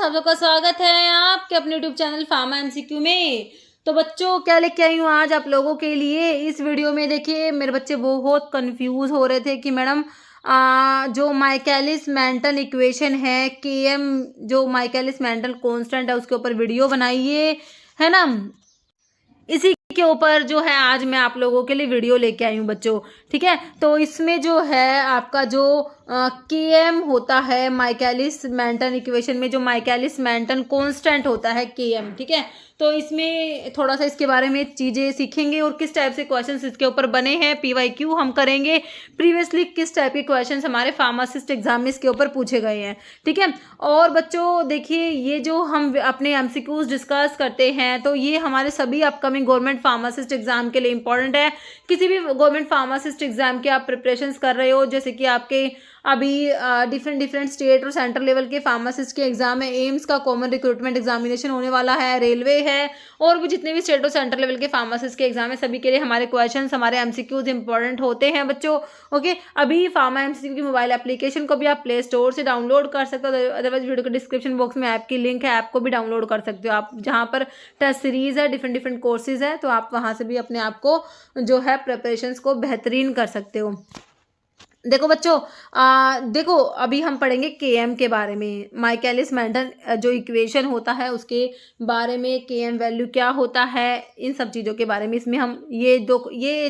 आप सबका स्वागत है आपके अपने यूट्यूब चैनल फार्मा एमसीक्यू में। तो बच्चों क्या लेके आई हूँ आज आप लोगों के लिए इस वीडियो में। देखिए मेरे बच्चे बहुत कंफ्यूज हो रहे थे कि मैडम जो माइकलिस मेंटन इक्वेशन है केएम, जो माइकलिस मेंटन कांस्टेंट है उसके ऊपर वीडियो बनाइए, है ना। इसी के ऊपर जो है आज मैं आप लोगों के लिए वीडियो लेके आई हूँ बच्चों, ठीक है। तो इसमें जो है आपका जो केएम होता है माइकलिस मेंटन इक्वेशन में, जो माइकलिस मेंटन कांस्टेंट होता है केएम, ठीक है। तो इसमें थोड़ा सा इसके बारे में चीज़ें सीखेंगे और किस टाइप से क्वेश्चंस इसके ऊपर बने हैं, पीवाईक्यू हम करेंगे। प्रीवियसली किस टाइप के क्वेश्चंस हमारे फार्मासिस्ट एग्जाम में इसके ऊपर पूछे गए हैं, ठीक है। और बच्चों देखिए ये जो हम अपने एमसीक्यूज डिस्कस करते हैं तो ये हमारे सभी अपकमिंग गवर्नमेंट फार्मासिस्ट एग्जाम के लिए इंपॉर्टेंट है। किसी भी गवर्नमेंट फार्मासिस्ट एग्जाम के आप प्रिपरेशंस कर रहे हो, जैसे कि आपके अभी डिफरेंट स्टेट और सेंट्रल लेवल के फार्मासिस्ट के एग्जाम है, एम्स का कॉमन रिक्रूटमेंट एग्जामिनेशन होने वाला है, रेलवे है, और भी जितने भी स्टेट और सेंट्रल लेवल के फार्मासिस्ट के एग्जाम है सभी के लिए हमारे क्वेश्चंस, हमारे एमसीक्यूज इंपॉर्टेंट होते हैं बच्चों। ओके, अभी फार्मा एमसीक्यू की मोबाइल एप्लीकेशन को भी आप प्ले स्टोर से डाउनलोड कर सकते हो, अदरवाइज वीडियो के डिस्क्रिप्शन बॉक्स में ऐप की लिंक है, ऐप को भी डाउनलोड कर सकते हो आप, जहाँ पर टेस्ट सीरीज है, डिफरेंट कोर्सेज है, तो आप वहाँ से भी अपने आप को जो है प्रिपरेशंस को बेहतरीन कर सकते हो। देखो बच्चों देखो अभी हम पढ़ेंगे केएम के बारे में, माइकलिस मेंटन जो इक्वेशन होता है उसके बारे में, केएम वैल्यू क्या होता है, इन सब चीज़ों के बारे में इसमें हम ये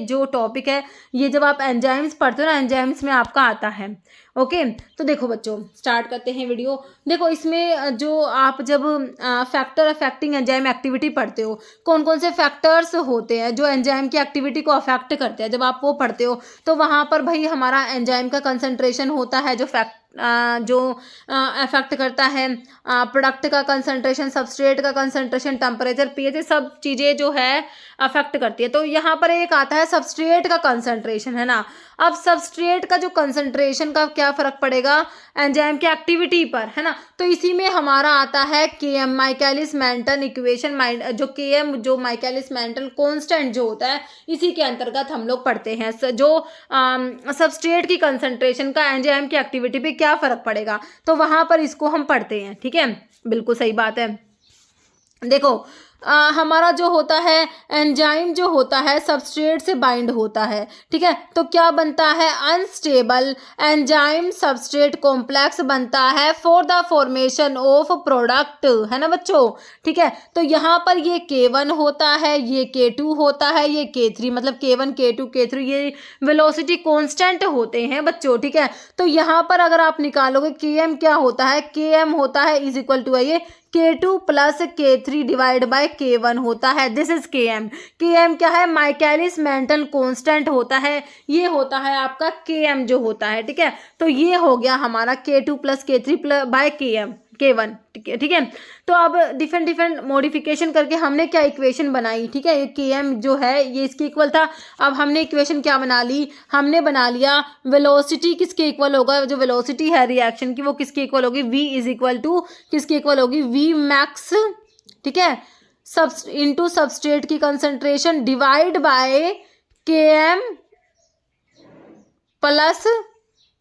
जो टॉपिक है ये जब आप एंजाइम्स पढ़ते हो ना, एंजाइम्स में आपका आता है। ओके, तो देखो बच्चों स्टार्ट करते हैं वीडियो। देखो इसमें जो आप जब फैक्टर अफेक्टिंग एंजाइम एक्टिविटी पढ़ते हो, कौन कौन से फैक्टर्स होते हैं जो एंजाइम की एक्टिविटी को अफेक्ट करते हैं, जब आप वो पढ़ते हो तो वहाँ पर भाई हमारा एंजाइम का कंसंट्रेशन होता है जो अफेक्ट करता है, प्रोडक्ट का कंसंट्रेशन, सबस्ट्रेट का कंसंट्रेशन, टेम्परेचर, पीएच, सब चीज़ें जो है अफेक्ट करती है। तो यहाँ पर एक आता है सबस्ट्रेट का कंसंट्रेशन, है ना। अब सबस्ट्रेट का जो कंसंट्रेशन का क्या फर्क पड़ेगा एंजाइम की एक्टिविटी पर, है ना। तो इसी में हमारा आता है केएम माइकलिस मेंटन इक्वेशन, जो केएम जो माइकलिस मेंटन कांस्टेंट जो होता है इसी के अंतर्गत हम लोग पढ़ते हैं जो सबस्ट्रेट की कंसंट्रेशन का एंजाइम की एक्टिविटी पे क्या फर्क पड़ेगा, तो वहां पर इसको हम पढ़ते हैं, ठीक है। बिल्कुल सही बात है। देखो हमारा जो होता है एंजाइम जो होता है सबस्ट्रेट से बाइंड होता है, ठीक है। तो क्या बनता है अनस्टेबल एंजाइम सबस्ट्रेट कॉम्प्लेक्स बनता है for the formation of product, है ना बच्चों, ठीक है। तो यहाँ पर ये K1 होता है, ये K2 होता है, ये K3, मतलब K1 K2 K3 ये वेलोसिटी कांस्टेंट होते हैं बच्चों, ठीक है। तो यहाँ पर अगर आप निकालोगे Km क्या होता है, Km होता है इज इक्वल टू है ये K2 plus K3 divide by K1 होता है, दिस इज Km। Km क्या है, माइकलिस मेंटन कांस्टेंट होता है, ये होता है आपका Km जो होता है, ठीक है। तो ये हो गया हमारा K2 plus K3 bye K1, ठीक है। तो अब डिफरेंट मॉडिफिकेशन करके हमने क्या इक्वेशन बनाई, ठीक है। ये Km जो है ये इसके इक्वल था, अब हमने इक्वेशन क्या बना ली, हमने बना लिया वेलोसिटी किसके इक्वल होगा, जो वेलोसिटी है रिएक्शन की वो किसके इक्वल होगी, V इज इक्वल टू किसके इक्वल होगी, V मैक्स, ठीक है, इनटू सबस्ट्रेट की concentration divide by Km plus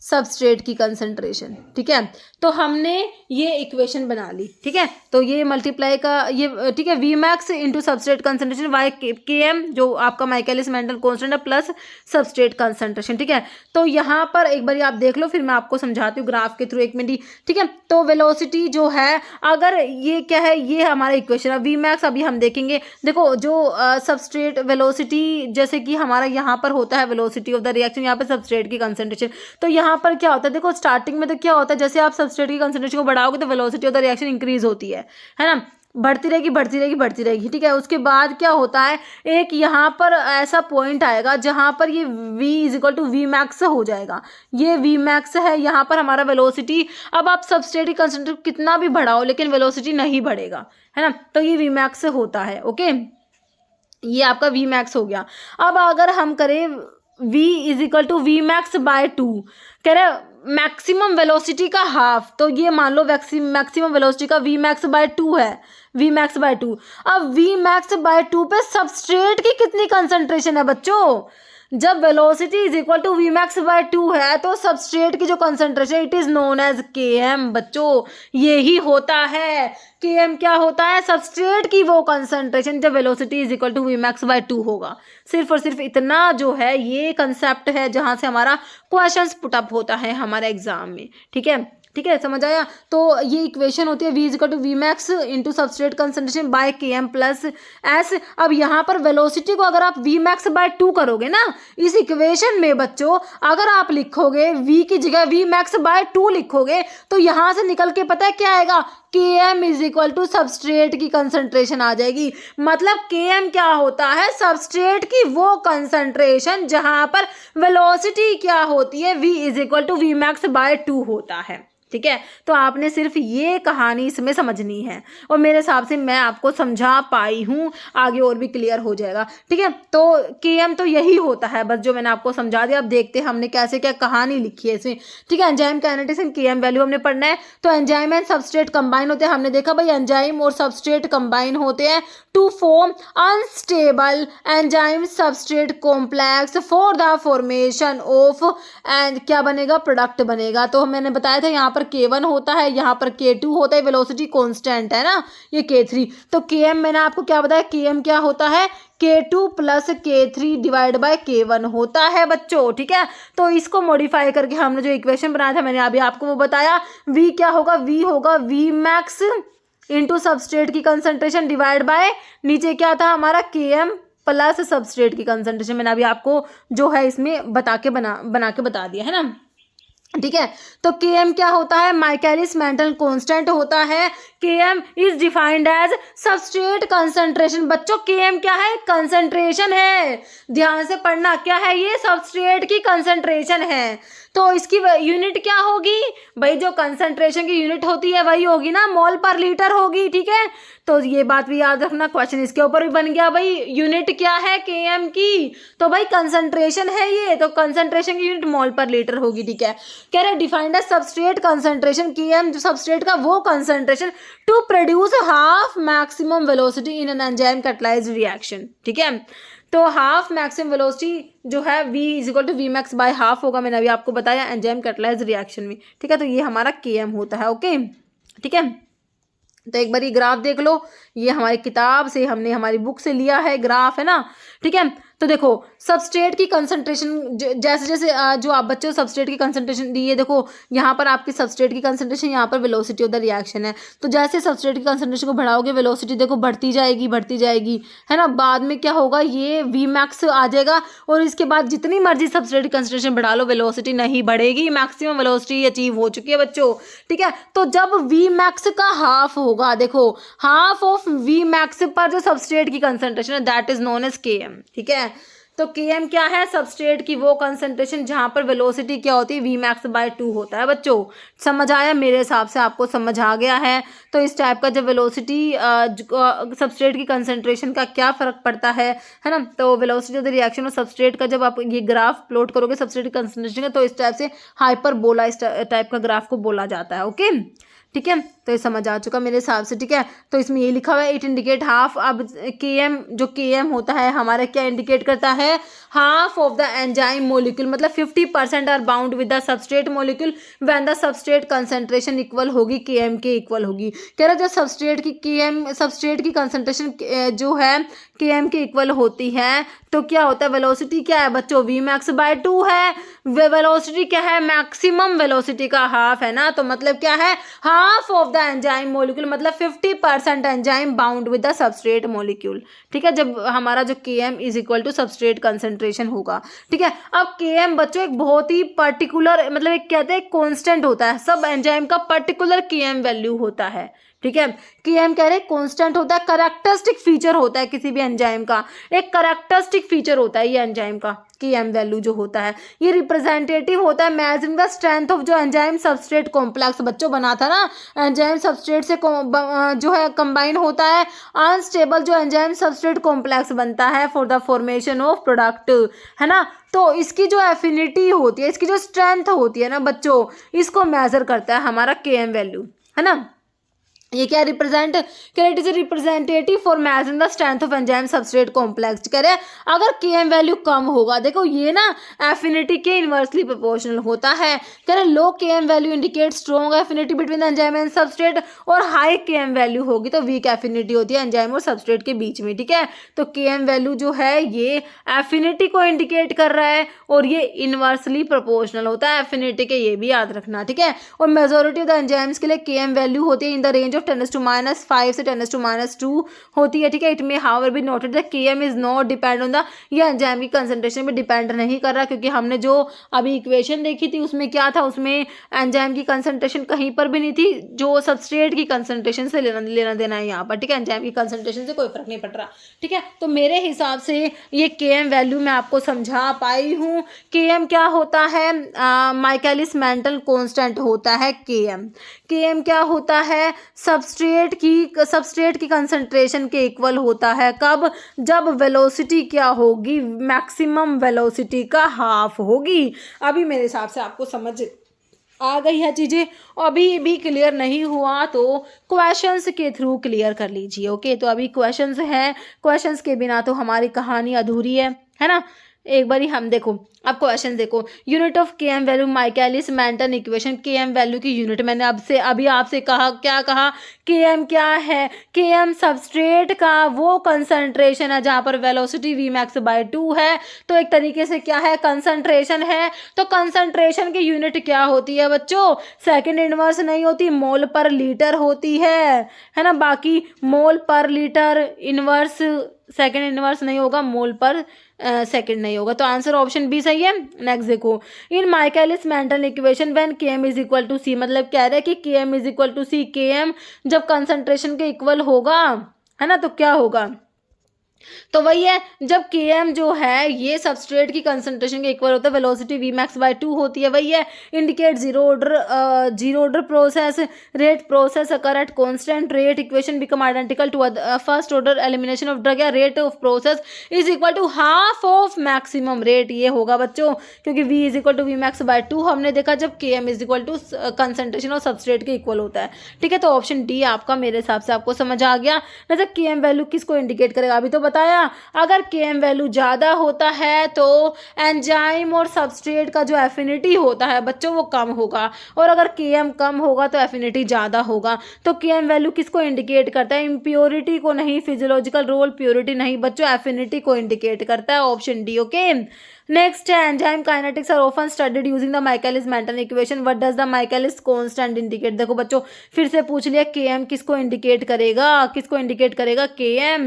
substrate की कंसंट्रेशन, ठीक है। तो हमने ये इक्वेशन बना ली, ठीक है। तो ये मल्टीप्लाई का ये, ठीक है, V max into substrate concentration by Km जो आपका माइकलिस मेंटन कांस्टेंट है प्लस सबस्ट्रेट कंसंट्रेशन, ठीक है। तो यहाँ पर एक बार आप देख लो फिर मैं आपको समझाती हूँ ग्राफ के थ्रू, एक मिनट, ठीक है। तो वेलोसिटी जो है अगर ये क्या है, ये हमारा इक्वेशन है, वी मैक्स अभी हम देखेंगे। देखो जो सबस्ट्रेट वेलोसिटी जैसे कि हमारा यहाँ पर होता है वेलोसिटी ऑफ द रिएक्शन, यहाँ पर सबस्ट्रेट की कंसंट्रेशन, तो यहाँ पर क्या होता है, देखो स्टार्टिंग में तो क्या होता है, जैसे आप सबस्ट्रेट की कंसंट्रेशन को बढ़ाओगे तो velocity of the reaction increase होती है ना, बढ़ती रहेगी, ठीक है। उसके बाद क्या होता है, एक यहाँ पर ऐसा पॉइंट आएगा जहाँ पर ये v is equal to V max हो जाएगा, ये v मैक्स है यहाँ पर हमारा वेलोसिटी। अब आप सबस्ट्रेट की कंसंट्रेशन कितना भी बढ़ाओ लेकिन वेलोसिटी नहीं बढ़ेगा, है ना, तो ये v मैक्स होता है। ओके, ये आपका v मैक्स हो गया। अब अगर हम करें v is equal to V max by 2, कह रहे मैक्सिमम वेलोसिटी का हाफ, तो ये मान लो मैक्सिमम वेलोसिटी का वी मैक्स बाय 2 है, वी मैक्स बाय 2। अब वी मैक्स बाय 2 पे सबस्ट्रेट की कितनी कंसंट्रेशन है बच्चों, जब velocity is equal to V max by 2 है तो सबस्ट्रेट की जो concentration it is known as Km। बच्चों यही होता है, Km क्या होता है, सबस्ट्रेट की वो कंसंट्रेशन जब velocity is equal to V max by 2 होगा। सिर्फ और सिर्फ इतना जो है ये कंसेप्ट है जहां से हमारा क्वेश्चंस पुट अप होता है हमारे एग्जाम में। ठीक है, ठीक है, समझ आया। तो ये इक्वेशन होती है v is equal to V max into substrate concentration by Km plus S. अब यहाँ पर वेलोसिटी को अगर आप वी मैक्स बाय 2 करोगे ना इस इक्वेशन में बच्चों, अगर आप लिखोगे v की जगह वी मैक्स बाय 2 लिखोगे तो यहाँ से निकल के पता है क्या आएगा, Km is equal to substrate की कंसंट्रेशन आ जाएगी। मतलब Km क्या होता है, सबस्ट्रेट की वो कंसंट्रेशन जहां पर वेलोसिटी क्या होती है, v is equal to V max by 2 होता है। ठीक है, तो आपने सिर्फ ये कहानी इसमें समझनी है और मेरे हिसाब से मैं आपको समझा पाई हूँ, आगे और भी क्लियर हो जाएगा। ठीक है, तो Km तो यही होता है बस जो मैंने आपको समझा दिया। अब देखते हैं हमने कैसे क्या कहानी लिखी है इसमें। ठीक है, enzyme kinetics and Km value हमने पढ़ना है। तो एंजाइम एंड सबस्ट्रेट कंबाइन होते हैं, हमने देखा भाई एंजाइम और सबस्ट्रेट कंबाइन होते हैं to form unstable enzyme substrate complex for the formation of and क्या बनेगा, प्रोडक्ट बनेगा। तो मैंने बताया था यहाँ पर K1 होता है, यहाँ पर K2 होता है, वेलोसिटी कांस्टेंट है ना ये K3। तो Km मैंने आपको क्या बताया, Km क्या होता है, K2 plus K3 divide by K1 होता है बच्चों। ठीक है, तो इसको मॉडिफाई करके हमने जो इक्वेशन बनाया था मैंने अभी आपको वो बताया, V क्या होगा, V होगा वी मैक्स इंटू सबस्ट्रेट की कंसंट्रेशन डिवाइड बाय नीचे क्या था हमारा Km प्लस सबस्ट्रेट की कंसंट्रेशन। मैंने अभी आपको जो है इसमें बना के बता दिया है ना। ठीक है, तो Km क्या होता है, माइकलिस मेंटन कांस्टेंट होता है। Km is defined as substrate concentration. बच्चों Km क्या है, कंसंट्रेशन है, ध्यान से पढ़ना, क्या है ये, सबस्ट्रेट की कंसंट्रेशन है। तो इसकी यूनिट क्या होगी भाई, जो कंसंट्रेशन की यूनिट होती है वही होगी ना, मोल पर लीटर होगी। ठीक है, तो ये बात भी याद रखना, क्वेश्चन इसके ऊपर भी बन गया भाई, यूनिट क्या है Km की, तो भाई कंसंट्रेशन है ये, तो कंसंट्रेशन की यूनिट मोल पर लीटर होगी। ठीक है, कह रहे defined as substrate concentration, Km जो सबस्ट्रेट का वो concentration to produce half maximum velocity in an enzyme catalysed reaction. ठीक है, तो हाफ मैक्सिमम वेलोसिटी जो है v is equal to V max by half होगा, मैंने अभी आपको बताया एंजाइम कैटालाइज्ड रिएक्शन में। ठीक है, तो ये हमारा Km होता है। ओके, ठीक है, तो एक बार ये ग्राफ देख लो, ये हमारी किताब से हमने हमारी बुक से लिया है ग्राफ है ना। ठीक है, तो देखो सबस्ट्रेट की कंसंट्रेशन जैसे जैसे जो आप बच्चों सबस्ट्रेट की कंसंट्रेशन दी है, देखो यहाँ पर आपकी सबस्ट्रेट की कंसंट्रेशन, यहाँ पर वेलोसिटी ऑफ द रिएक्शन है। तो जैसे सबस्ट्रेट की कंसंट्रेशन को बढ़ाओगे वेलोसिटी देखो बढ़ती जाएगी है ना। बाद में क्या होगा, ये वी मैक्स आ जाएगा और इसके बाद जितनी मर्जी सबस्ट्रेट की कंसंट्रेशन बढ़ा लो वेलोसिटी नहीं बढ़ेगी, मैक्सिमम वेलोसिटी अचीव हो चुकी है बच्चों। ठीक है, तो जब वी मैक्स का हाफ होगा, देखो हाफ ऑफ वी मैक्स पर जो सबस्ट्रेट की कंसंट्रेशन है that is known as Km। ठीक है, तो Km क्या है, सबस्ट्रेट की वो कंसंट्रेशन जहां पर वेलोसिटी क्या होती है, वी मैक्स बाय 2 होता है बच्चों। समझ आया, मेरे हिसाब से आपको समझ आ गया है। तो इस टाइप का जब वेलोसिटी सबस्ट्रेट की कंसंट्रेशन का क्या फ़र्क पड़ता है ना, तो वेलोसिटी ऑफ द रिएक्शन और सबस्ट्रेट का जब आप ये ग्राफ प्लॉट करोगे सबस्ट्रेट की कंसंट्रेशन का, तो इस टाइप से हाइपरबोला इस टाइप का ग्राफ को बोला जाता है। ओके, ठीक है, तो ये समझ आ चुका मेरे हिसाब से। ठीक है, तो इसमें ये लिखा हुआ है इट इंडिकेट हाफ। अब Km जो Km होता है हमारा क्या इंडिकेट करता है, half of the enzyme molecule, मतलब 50% are bound with the substrate molecule when the substrate concentration equal होगी Km के इक्वल होगी। कह रहा जो सबस्ट्रेट की कंसंट्रेशन जो है Km के इक्वल होती है, तो क्या होता है, वेलोसिटी क्या है बच्चों, वी मैक्स बाय 2 है। वेलोसिटी क्या है, मैक्सिमम वेलोसिटी का हाफ है ना, तो मतलब क्या है, half of the enzyme molecule, मतलब 50% enzyme bound with the substrate molecule. ठीक है, जब हमारा जो Km is equal to substrate concentration होगा। ठीक है, अब Km बच्चों एक बहुत ही पर्टिकुलर, मतलब एक कहते हैं कांस्टेंट होता है, सब एंजाइम का पर्टिकुलर Km वैल्यू होता है। ठीक है, Km कह रहे कांस्टेंट होता है, कैरेक्टरिस्टिक फीचर होता है किसी भी एंजाइम का, एक कैरेक्टरिस्टिक फीचर होता है ये एंजाइम का। Km वैल्यू जो होता है ये रिप्रेजेंटेटिव होता है मेजरिंग द स्ट्रेंथ ऑफ जो एंजाइम सबस्ट्रेट कॉम्प्लेक्स बच्चों बना था ना, एंजाइम सबस्ट्रेट से जो है कंबाइन होता है, अनस्टेबल जो एंजाइम सबस्ट्रेट कॉम्प्लेक्स बनता है for the formation of product, है ना। तो इसकी जो एफिनिटी होती है, इसकी जो स्ट्रेंथ होती है ना बच्चों, इसको मेजर करता है हमारा Km वैल्यू, है ना। ये क्या रिप्रेजेंट कह रहे it is representative for matching the strength of enzyme substrate complex. कह रहे अगर केएम वैल्यू कम होगा, देखो ये ना एफिनिटी के इनवर्सली प्रोपोर्शनल होता है। कह रहे low KM value indicate strong affinity between the enzyme and substrate, और हाई केएम वैल्यू होगी तो वीक एफिनिटी होती है एंजाइम और सबस्ट्रेट के बीच में। ठीक है, तो केएम वैल्यू जो है ये एफिनिटी को इंडिकेट कर रहा है और ये इनवर्सली प्रोपोर्शनल होता है एफिनिटी के, ये भी याद रखना। ठीक है, और मेजोरिटी ऑफ द एंजाइम्स के लिए केएम वैल्यू होती है इन द रेंज ऑफ 10⁻⁵ से 10⁻² होती है। ठीक है, इट में however be noted that KM is not depend on the, ये एंजाइम की कंसंट्रेशन पे डिपेंड नहीं कर रहा, क्योंकि हमने जो अभी इक्वेशन देखी थी उसमें क्या था, उसमें एंजाइम की कंसंट्रेशन कहीं पर भी नहीं थी, जो सबस्ट्रेट की कंसंट्रेशन से लेना देना है यहाँ पर। ठीक है, एंजाइम की कंसंट्रेशन से कोई फर्क नहीं पड़ रहा। ठीक है, तो मेरे हिसाब से ये केएम वैल्यू मैं आपको समझा पाई हूँ। केएम क्या होता है, माइकलिस मेंटन कांस्टेंट होता है केएम। केएम क्या होता है, सबस्ट्रेट की कंसंट्रेशन के इक्वल होता है। कब, जब वेलोसिटी क्या होगी, मैक्सिमम वेलोसिटी का हाफ होगी। अभी मेरे हिसाब से आपको समझ आ गई है चीज़ें, अभी भी क्लियर नहीं हुआ तो क्वेश्चंस के थ्रू क्लियर कर लीजिए। ओके, तो अभी क्वेश्चंस हैं, क्वेश्चंस के बिना तो हमारी कहानी अधूरी है ना। एक बारी हम देखो, अब क्वेश्चन देखो, unit of KM value Michaelis Menten equation, KM value की यूनिट मैंने अभी आपसे कहा, क्या कहा, केएम क्या है, केएम सबस्ट्रेट का वो कंसंट्रेशन है जहाँ पर वेलोसिटी Vmax/2 है। तो एक तरीके से क्या है, कंसंट्रेशन है। तो कंसंट्रेशन की यूनिट क्या होती है बच्चों, सेकंड इनवर्स नहीं होती, मोल पर लीटर होती है ना। बाकी मोल पर लीटर इनवर्स, सेकंड इनवर्स नहीं होगा, मोल पर सेकंड नहीं होगा। तो आंसर ऑप्शन बी सही है। नेक्स्ट देखो, in Michaelis Menten equation when KM is equal to C, मतलब कह रहे हैं कि KM is equal to C, KM जब कंसंट्रेशन के इक्वल होगा है ना, तो क्या होगा, तो वही है जब केएम जो है ये सबस्ट्रेट की कंसंट्रेशन के इक्वल होता है, वेलोसिटी Vmax/2 होती है, वही है indicate zero order process, rate process occur at constant rate, equation become identical to first order elimination of drug, या rate of process is equal to half of maximum rate. ये होगा बच्चों, क्योंकि V is equal टू Vmax/2 हमने देखा जब KM is equal to concentration और सबस्ट्रेट के इक्वल होता है। ठीक है, तो ऑप्शन डी आपका मेरे हिसाब से आपको समझ आ गया। जैसे केएम वैल्यू किसको इंडिकेट करेगा, अभी तो बताया, अगर केएम वैल्यू ज़्यादा होता है तो एंजाइम और सबस्ट्रेट का जो एफिनिटी होता है बच्चों वो कम होगा, और अगर केएम कम होगा तो एफिनिटी ज़्यादा होगा। तो केएम वैल्यू किसको इंडिकेट करता है, इम्प्योरिटी को नहीं, फिजियोलॉजिकल रोल प्योरिटी नहीं बच्चों, एफिनिटी को इंडिकेट करता है, ऑप्शन डी। ओके, नेक्स्ट है enzyme kinetics are often studied using the Michaelis Menten equation, what does the Michaelis constant indicate. देखो बच्चों फिर से पूछ लिया, केएम किसको इंडिकेट करेगा, किसको इंडिकेट करेगा, केएम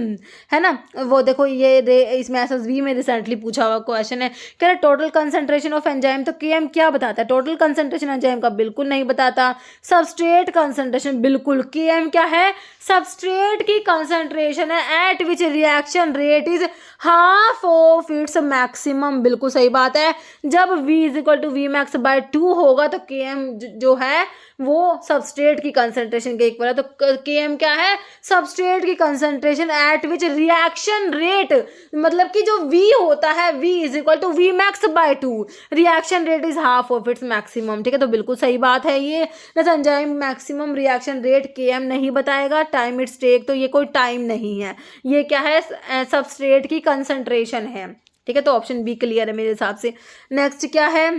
है ना। वो देखो ये इसमें एसएसबी में रिसेंटली पूछा हुआ क्वेश्चन है, कह रहे टोटल कंसंट्रेशन ऑफ एंजाइम, तो केएम क्या बताता है, टोटल कंसंट्रेशन एंजाइम का बिल्कुल नहीं बताता। सबस्ट्रेट कंसंट्रेशन बिल्कुल, केएम क्या है, सबस्ट्रेट की कंसंट्रेशन है eight which reaction rate is half of its maximum, बिल्कुल सही बात है। जब V इज इक्वल टू Vmax/2 होगा तो केएम जो है वो सबस्ट्रेट की कंसंट्रेशन के इक्वल है। तो केएम क्या है, सबस्ट्रेट की concentration at which reaction rate, मतलब कि जो V होता है V इज इक्वल टू Vmax/2, reaction rate is half of its maximum. ठीक है, तो बिल्कुल सही बात है ये। Enzyme maximum reaction rate KM नहीं बताएगा, टाइम इट्स टेक, तो ये कोई टाइम नहीं है, ये क्या है, सबस्ट्रेट की कंसंट्रेशन है। ठीक है, तो ऑप्शन बी क्लियर है मेरे हिसाब से। नेक्स्ट क्या है,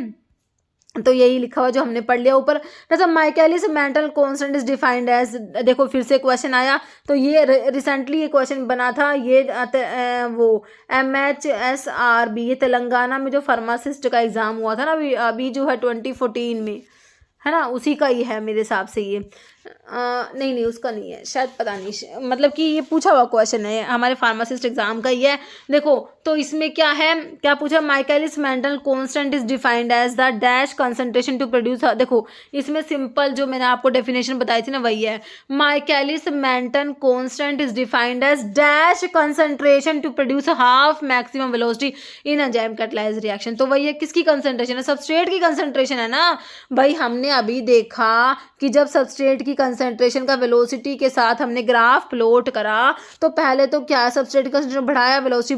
तो यही लिखा हुआ जो हमने पढ़ लिया ऊपर। जैसे Michaelis Menten constant is defined as, देखो फिर से क्वेश्चन आया, तो ये रिसेंटली ये क्वेश्चन बना था, ये वो MHSRB, ये तेलंगाना में जो फार्मासिस्ट का एग्जाम हुआ था ना अभी जो है 2014 में, है ना, उसी का ही है मेरे हिसाब से ये। नहीं उसका नहीं है शायद, पता नहीं, मतलब कि ये पूछा हुआ क्वेश्चन है हमारे फार्मासिस्ट एग्जाम का ही है। देखो तो इसमें क्या है, क्या पूछा, Michaelis Menten constant is defined as the dash concentration to produce, देखो इसमें सिंपल जो मैंने आपको डेफिनेशन बताई थी ना वही है, Michaelis Menten constant is defined as dash concentration to produce half maximum velocity in enzyme catalyse reaction. तो वही है, किसकी कंसंट्रेशन है, सबस्ट्रेट की कंसंट्रेशन है ना भाई। हमने अभी देखा कि जब सबस्ट्रेट की कंसंट्रेशन का वेलोसिटी के साथ हमने ग्राफ प्लॉट करा, तो पहले तो क्या सबस्ट्रेट की कंसंट्रेशन बढ़ाया, वेलोसिटी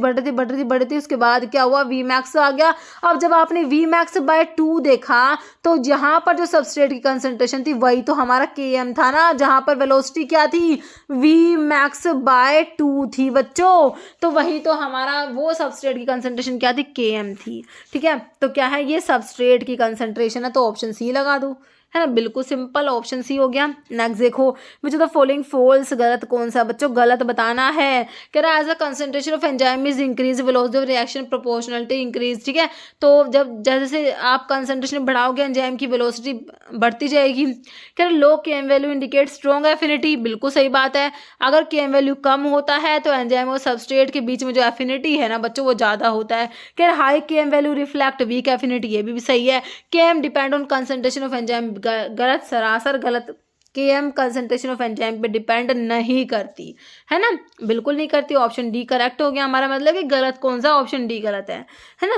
बढ़ती, उसके बाद क्या हुआ, वी मैक्स आ गया। अब जब आपने वी मैक्स बाय 2 देखा तो यहाँ पर जो सबस्ट्रेट की कंसंट्रेशन थी वही तो हमारा Km था ना, जहाँ पर वेलोसिटी क्या थी, वी मैक्स बाय 2 थी बच्चों। तो वही तो हमारा वो सबस्ट्रेट की कंसंट्रेशन क्या थी, Km थी। ठीक है, तो क्या है, ये सबस्ट्रेट की कंसंट्रेशन है, तो ऑप्शन सी लगा दो, है ना, बिल्कुल सिंपल, ऑप्शन सी हो गया। नेक्स्ट देखो, which of the following false, गलत कौन सा बच्चों, गलत बताना है। कह रहा है as a concentration of enzyme is increase, velocity of reaction proportionality increase. ठीक है, तो जब जैसे आप कंसंट्रेशन बढ़ाओगे एंजाइम की वेलोसिटी बढ़ती जाएगी। कह रहे low Km value indicate strong affinity, बिल्कुल सही बात है। अगर Km वैल्यू कम होता है तो एंजाइम और सबस्ट्रेट के बीच में जो एफिनिटी है ना बच्चों वो ज़्यादा होता है। कह रहे high Km value reflect weak affinity, ये भी सही है। Km depend on concentration of enzyme, गलत, सरासर गलत। Km कंसंट्रेशन ऑफ एंजाइम पे डिपेंड नहीं करती, है ना, बिल्कुल नहीं करती। ऑप्शन डी करेक्ट हो गया हमारा, मतलब कि गलत कौन सा, ऑप्शन डी गलत है ना।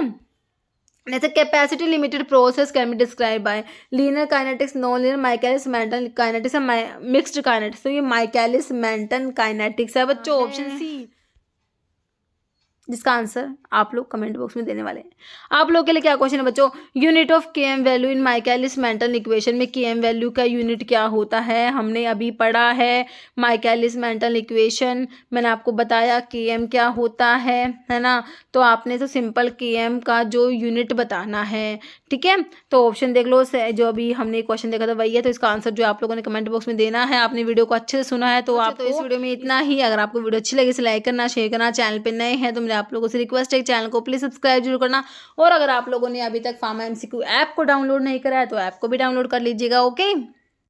जैसे capacity limited process can be describe by linear kinetics, non linear, Michaelis Menten kinetics, mixed kinetics. तो ये माइकलिस मेंटन काइनेटिक्स है बच्चों, ऑप्शन सी, जिसका आंसर आप लोग कमेंट बॉक्स में देने वाले हैं। आप लोग के लिए क्या क्वेश्चन है बच्चों, unit of Km value in Michaelis Menten equation में Km वैल्यू का यूनिट क्या होता है, हमने अभी पढ़ा है माइकलिस मेंटन इक्वेशन, मैंने आपको बताया Km क्या होता है ना। तो आपने तो सिंपल Km का जो यूनिट बताना है, ठीक है। तो ऑप्शन देख लो, जो अभी हमने क्वेश्चन देखा था वही है, तो इसका आंसर जो आप लोगों ने कमेंट बॉक्स में देना है। आपने वीडियो को अच्छे से सुना है तो आपको इस वीडियो में इतना ही। अगर आपको वीडियो अच्छी लगी इसे लाइक करना, शेयर करना, चैनल पे नए हैं तो मेरे आप लोगों से रिक्वेस्ट है चैनल को प्लीज सब्सक्राइब जरूर करना। और अगर आप लोगों ने अभी तक फार्मा MCQ ऐप को डाउनलोड नहीं करा है तो ऐप को भी डाउनलोड कर लीजिएगा। ओके।